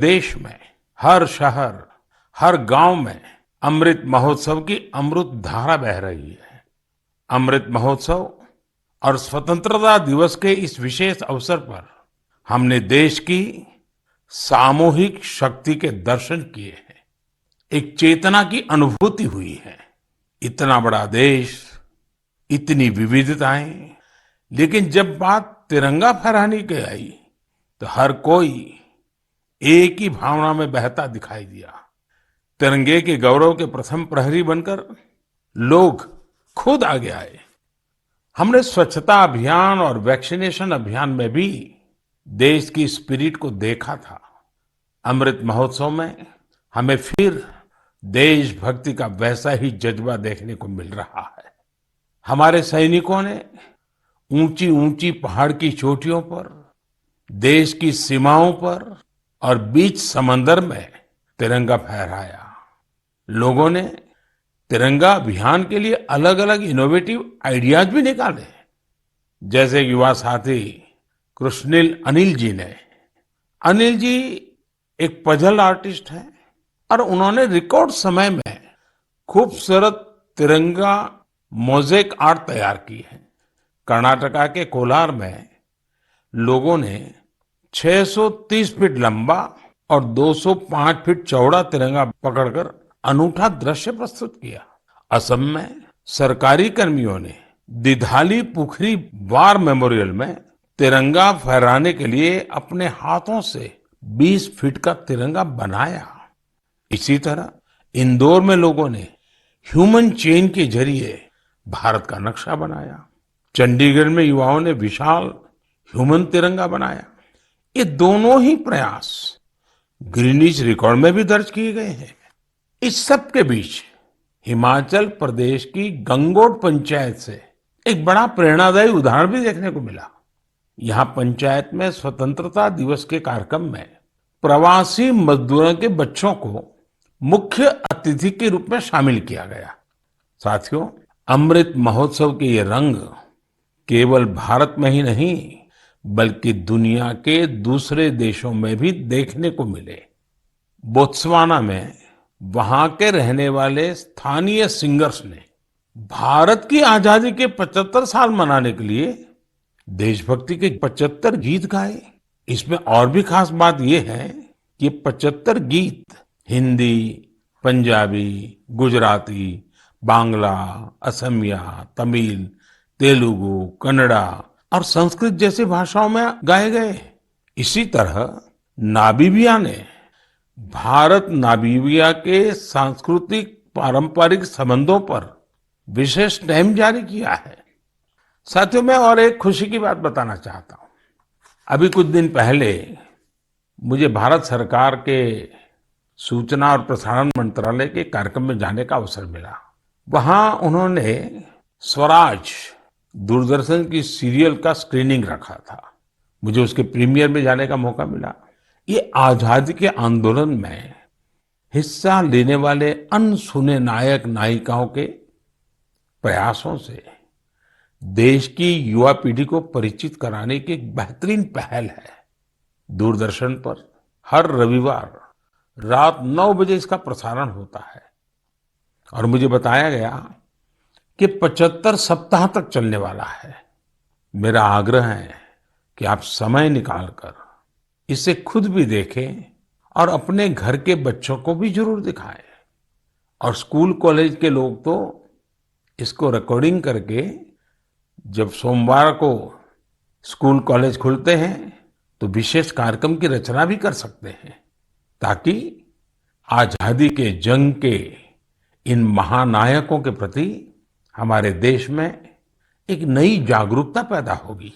देश में हर शहर, हर गांव में अमृत महोत्सव की अमृत धारा बह रही है। अमृत महोत्सव और स्वतंत्रता दिवस के इस विशेष अवसर पर हमने देश की सामूहिक शक्ति के दर्शन किए हैं। एक चेतना की अनुभूति हुई है। इतना बड़ा देश, इतनी विविधताएं, लेकिन जब बात तिरंगा फहराने की आई तो हर कोई एक ही भावना में बहता दिखाई दिया। तिरंगे के गौरव के प्रथम प्रहरी बनकर लोग खुद आगे आए। हमने स्वच्छता अभियान और वैक्सीनेशन अभियान में भी देश की स्पिरिट को देखा था। अमृत महोत्सव में हमें फिर देशभक्ति का वैसा ही जज्बा देखने को मिल रहा है। हमारे सैनिकों ने ऊंची ऊंची पहाड़ की चोटियों पर, देश की सीमाओं पर और बीच समंदर में तिरंगा फहराया। लोगों ने तिरंगा अभियान के लिए अलग अलग इनोवेटिव आइडियाज भी निकाले, जैसे युवा साथी कृष्णिल अनिल जी ने। अनिल जी एक पजल आर्टिस्ट हैं और उन्होंने रिकॉर्ड समय में खूबसूरत तिरंगा मोज़ेक आर्ट तैयार की है। कर्नाटका के कोलार में लोगों ने 630 फीट लंबा और 205 फीट चौड़ा तिरंगा पकड़कर अनूठा दृश्य प्रस्तुत किया। असम में सरकारी कर्मियों ने दिधाली पुखरी वार मेमोरियल में तिरंगा फहराने के लिए अपने हाथों से 20 फीट का तिरंगा बनाया। इसी तरह इंदौर में लोगों ने ह्यूमन चेन के जरिए भारत का नक्शा बनाया। चंडीगढ़ में युवाओं ने विशाल ह्यूमन तिरंगा बनाया। ये दोनों ही प्रयास ग्रीनिच रिकॉर्ड में भी दर्ज किए गए हैं। इस सब के बीच हिमाचल प्रदेश की गंगोट पंचायत से एक बड़ा प्रेरणादायी उदाहरण भी देखने को मिला। यहाँ पंचायत में स्वतंत्रता दिवस के कार्यक्रम में प्रवासी मजदूरों के बच्चों को मुख्य अतिथि के रूप में शामिल किया गया। साथियों, अमृत महोत्सव के ये रंग केवल भारत में ही नहीं बल्कि दुनिया के दूसरे देशों में भी देखने को मिले। बोत्सवाना में वहां के रहने वाले स्थानीय सिंगर्स ने भारत की आजादी के 75 साल मनाने के लिए देशभक्ति के 75 गीत गाए। इसमें और भी खास बात यह है कि 75 गीत हिंदी, पंजाबी, गुजराती, बांग्ला, असमिया, तमिल, तेलुगु, कन्नड़ा और संस्कृत जैसी भाषाओं में गाए गए। इसी तरह नामीबिया ने भारत नामीबिया के सांस्कृतिक पारंपरिक संबंधों पर विशेष स्टैम्प जारी किया है। साथियों, मैं और एक खुशी की बात बताना चाहता हूं। अभी कुछ दिन पहले मुझे भारत सरकार के सूचना और प्रसारण मंत्रालय के कार्यक्रम में जाने का अवसर मिला। वहां उन्होंने स्वराज दूरदर्शन की सीरियल का स्क्रीनिंग रखा था। मुझे उसके प्रीमियर में जाने का मौका मिला। ये आजादी के आंदोलन में हिस्सा लेने वाले अनसुने नायक नायिकाओं के प्रयासों से देश की युवा पीढ़ी को परिचित कराने की एक बेहतरीन पहल है। दूरदर्शन पर हर रविवार रात 9 बजे इसका प्रसारण होता है और मुझे बताया गया कि 75 सप्ताह तक चलने वाला है। मेरा आग्रह है कि आप समय निकालकर इसे खुद भी देखें और अपने घर के बच्चों को भी जरूर दिखाएं। और स्कूल कॉलेज के लोग तो इसको रिकॉर्डिंग करके जब सोमवार को स्कूल कॉलेज खुलते हैं तो विशेष कार्यक्रम की रचना भी कर सकते हैं, ताकि आजादी के जंग के इन महानायकों के प्रति हमारे देश में एक नई जागरूकता पैदा होगी।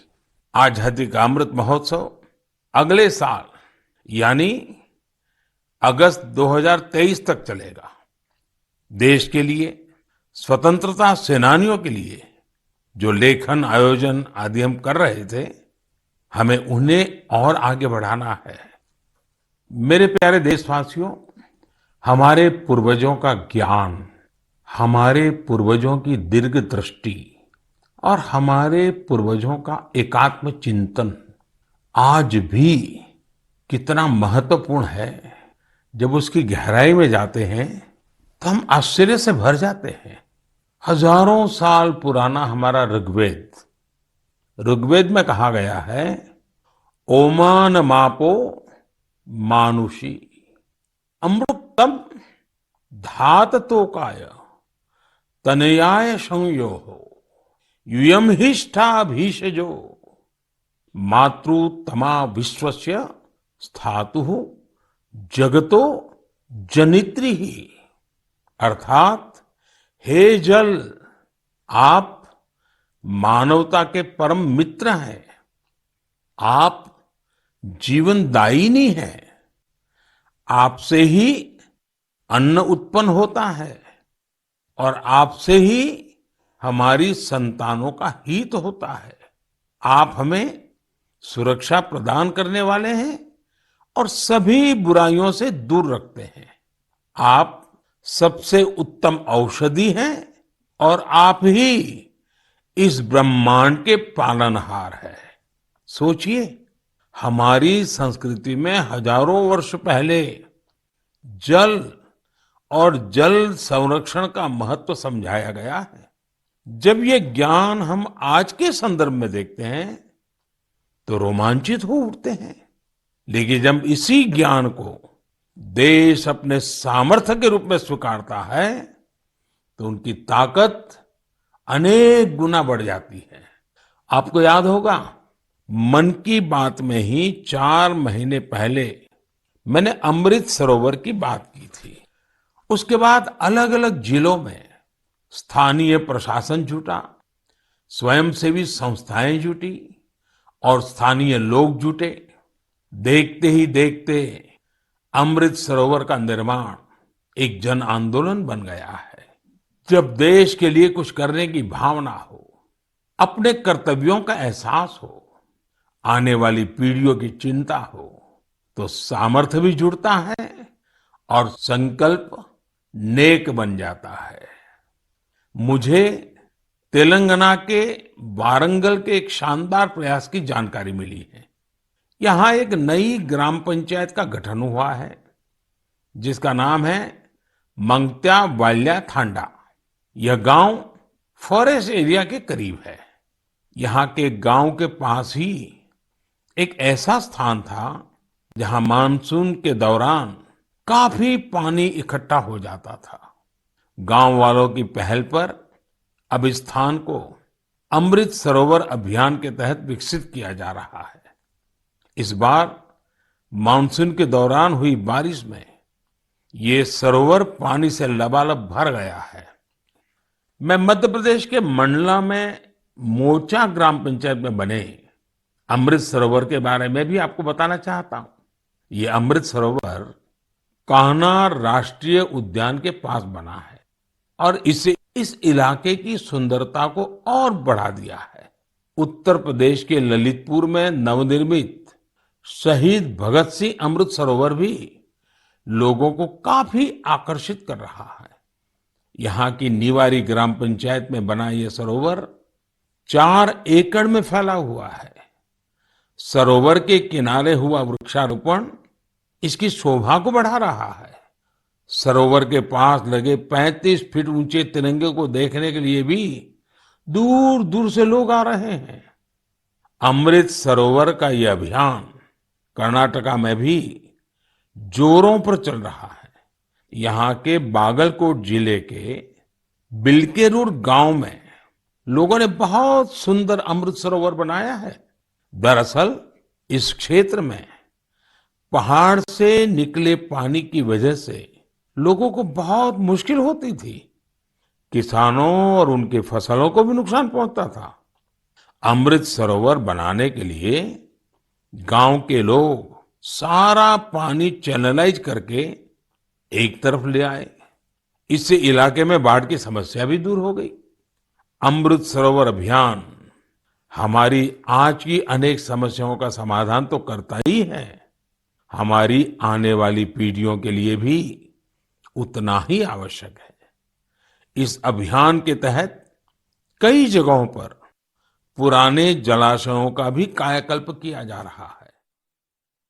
आजादी का अमृत महोत्सव अगले साल यानी अगस्त 2023 तक चलेगा। देश के लिए, स्वतंत्रता सेनानियों के लिए जो लेखन, आयोजन आदि हम कर रहे थे, हमें उन्हें और आगे बढ़ाना है। मेरे प्यारे देशवासियों, हमारे पूर्वजों का ज्ञान, हमारे पूर्वजों की दीर्घ दृष्टि और हमारे पूर्वजों का एकात्म चिंतन आज भी कितना महत्वपूर्ण है। जब उसकी गहराई में जाते हैं तो हम आश्चर्य से भर जाते हैं। हजारों साल पुराना हमारा ऋग्वेद, ऋग्वेद में कहा गया है, ओमान मापो मानुषी अमृतम धात तोकाय तनयाय संयो हो यूयम हिष्ठा भीषजो मातृ तमा विश्वस्य स्थातु जगतो जनित्री ही। अर्थात हे जल, आप मानवता के परम मित्र हैं, आप जीवनदायिनी हैं, आपसे ही अन्न उत्पन्न होता है और आपसे ही हमारी संतानों का हित होता है। आप हमें सुरक्षा प्रदान करने वाले हैं और सभी बुराइयों से दूर रखते हैं। आप सबसे उत्तम औषधि हैं और आप ही इस ब्रह्मांड के पालनहार हैं। सोचिए, हमारी संस्कृति में हजारों वर्ष पहले जल और जल संरक्षण का महत्व समझाया गया है। जब ये ज्ञान हम आज के संदर्भ में देखते हैं तो रोमांचित हो उठते हैं, लेकिन जब इसी ज्ञान को देश अपने सामर्थ्य के रूप में स्वीकारता है तो उनकी ताकत अनेक गुना बढ़ जाती है। आपको याद होगा, मन की बात में ही 4 महीने पहले मैंने अमृत सरोवर की बात की थी। उसके बाद अलग अलग जिलों में स्थानीय प्रशासन जुटा, स्वयंसेवी संस्थाएं जुटी और स्थानीय लोग जुटे। देखते ही देखते अमृत सरोवर का निर्माण एक जन आंदोलन बन गया है। जब देश के लिए कुछ करने की भावना हो, अपने कर्तव्यों का एहसास हो, आने वाली पीढ़ियों की चिंता हो, तो सामर्थ्य भी जुड़ता है और संकल्प नेक बन जाता है। मुझे तेलंगाना के वारंगल के एक शानदार प्रयास की जानकारी मिली है। यहाँ एक नई ग्राम पंचायत का गठन हुआ है जिसका नाम है मंगत्या वाल्या थांडा। यह गांव फॉरेस्ट एरिया के करीब है। यहाँ के गांव के पास ही एक ऐसा स्थान था जहाँ मानसून के दौरान काफी पानी इकट्ठा हो जाता था। गांव वालों की पहल पर अब इस स्थान को अमृत सरोवर अभियान के तहत विकसित किया जा रहा है। इस बार मानसून के दौरान हुई बारिश में ये सरोवर पानी से लबालब भर गया है। मैं मध्य प्रदेश के मंडला में मोचा ग्राम पंचायत में बने अमृत सरोवर के बारे में भी आपको बताना चाहता हूँ। ये अमृत सरोवर कान्हा राष्ट्रीय उद्यान के पास बना है और इससे इस इलाके की सुंदरता को और बढ़ा दिया है। उत्तर प्रदेश के ललितपुर में नवनिर्मित शहीद भगत सिंह अमृत सरोवर भी लोगों को काफी आकर्षित कर रहा है। यहाँ की निवारी ग्राम पंचायत में बना यह सरोवर 4 एकड़ में फैला हुआ है। सरोवर के किनारे हुआ वृक्षारोपण इसकी शोभा को बढ़ा रहा है। सरोवर के पास लगे 35 फीट ऊंचे तिरंगे को देखने के लिए भी दूर दूर से लोग आ रहे हैं। अमृत सरोवर का यह अभियान कर्नाटका में भी जोरों पर चल रहा है। यहाँ के बागलकोट जिले के बिलकेरूर गांव में लोगों ने बहुत सुंदर अमृत सरोवर बनाया है। दरअसल इस क्षेत्र में पहाड़ से निकले पानी की वजह से लोगों को बहुत मुश्किल होती थी। किसानों और उनकी फसलों को भी नुकसान पहुंचता था। अमृत सरोवर बनाने के लिए गांव के लोग सारा पानी चैनलाइज करके एक तरफ ले आए। इससे इलाके में बाढ़ की समस्या भी दूर हो गई। अमृत सरोवर अभियान हमारी आज की अनेक समस्याओं का समाधान तो करता ही है, हमारी आने वाली पीढ़ियों के लिए भी उतना ही आवश्यक है। इस अभियान के तहत कई जगहों पर पुराने जलाशयों का भी कायाकल्प किया जा रहा है।